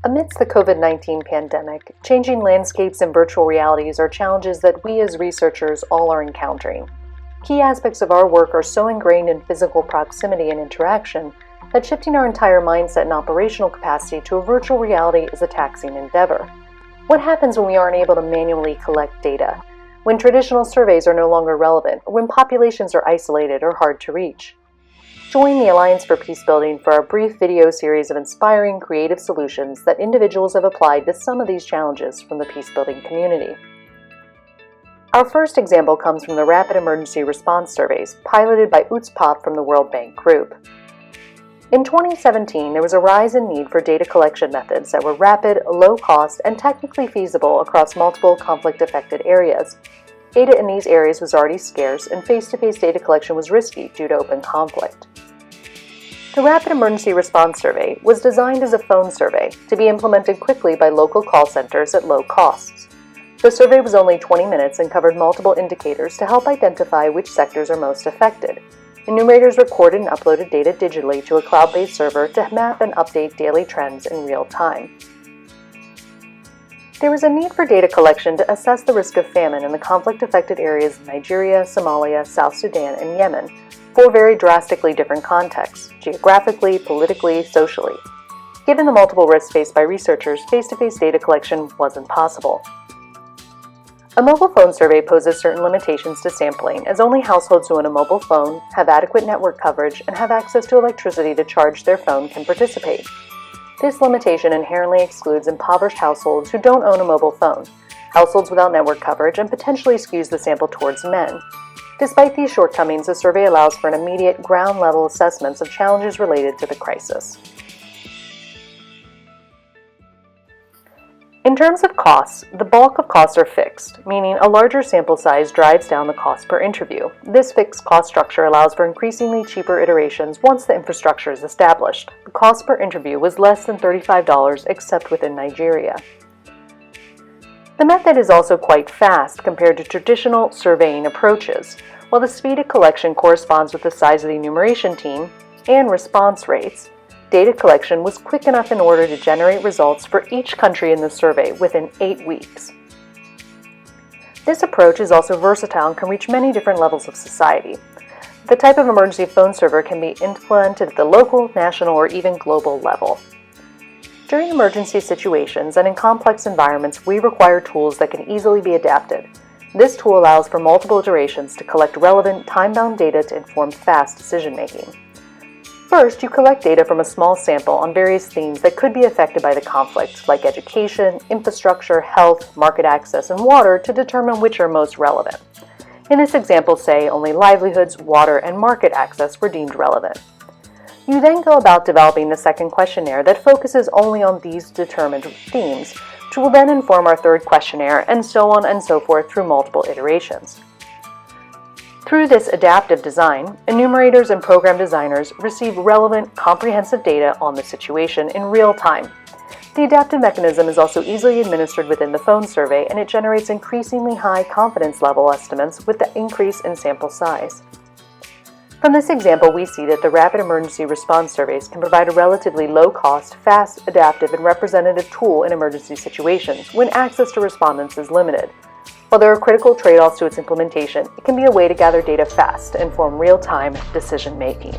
Amidst the COVID-19 pandemic, changing landscapes and virtual realities are challenges that we as researchers all are encountering. Key aspects of our work are so ingrained in physical proximity and interaction that shifting our entire mindset and operational capacity to a virtual reality is a taxing endeavor. What happens when we aren't able to manually collect data? When traditional surveys are no longer relevant, or when populations are isolated or hard to reach? Join the Alliance for Peacebuilding for a brief video series of inspiring creative solutions that individuals have applied to some of these challenges from the peacebuilding community. Our first example comes from the Rapid Emergency Response Surveys piloted by Utz Pape from the World Bank Group. In 2017, there was a rise in need for data collection methods that were rapid, low-cost, and technically feasible across multiple conflict-affected areas. Data in these areas was already scarce, and face-to-face data collection was risky due to open conflict. The Rapid Emergency Response Survey was designed as a phone survey to be implemented quickly by local call centers at low costs. The survey was only 20 minutes and covered multiple indicators to help identify which sectors are most affected. Enumerators recorded and uploaded data digitally to a cloud-based server to map and update daily trends in real time. There was a need for data collection to assess the risk of famine in the conflict-affected areas of Nigeria, Somalia, South Sudan, and Yemen, four very drastically different contexts, geographically, politically, socially. Given the multiple risks faced by researchers, face-to-face data collection wasn't possible. A mobile phone survey poses certain limitations to sampling, as only households who own a mobile phone, have adequate network coverage, and have access to electricity to charge their phone can participate. This limitation inherently excludes impoverished households who don't own a mobile phone, households without network coverage, and potentially skews the sample towards men. Despite these shortcomings, the survey allows for an immediate, ground-level assessments of challenges related to the crisis. In terms of costs, the bulk of costs are fixed, meaning a larger sample size drives down the cost per interview. This fixed cost structure allows for increasingly cheaper iterations once the infrastructure is established. The cost per interview was less than $35 except within Nigeria. The method is also quite fast compared to traditional surveying approaches. While the speed of collection corresponds with the size of the enumeration team and response rates, data collection was quick enough in order to generate results for each country in the survey within 8 weeks. This approach is also versatile and can reach many different levels of society. The type of emergency phone server can be implemented at the local, national, or even global level. During emergency situations and in complex environments, we require tools that can easily be adapted. This tool allows for multiple iterations to collect relevant, time-bound data to inform fast decision-making. First, you collect data from a small sample on various themes that could be affected by the conflict, like education, infrastructure, health, market access, and water, to determine which are most relevant. In this example, say only livelihoods, water, and market access were deemed relevant. You then go about developing the second questionnaire that focuses only on these determined themes, which will then inform our third questionnaire, and so on and so forth through multiple iterations. Through this adaptive design, enumerators and program designers receive relevant, comprehensive data on the situation in real time. The adaptive mechanism is also easily administered within the phone survey, and it generates increasingly high confidence level estimates with the increase in sample size. From this example, we see that the Rapid Emergency Response Surveys can provide a relatively low-cost, fast, adaptive, and representative tool in emergency situations when access to respondents is limited. While there are critical trade-offs to its implementation, it can be a way to gather data fast to inform real-time decision-making.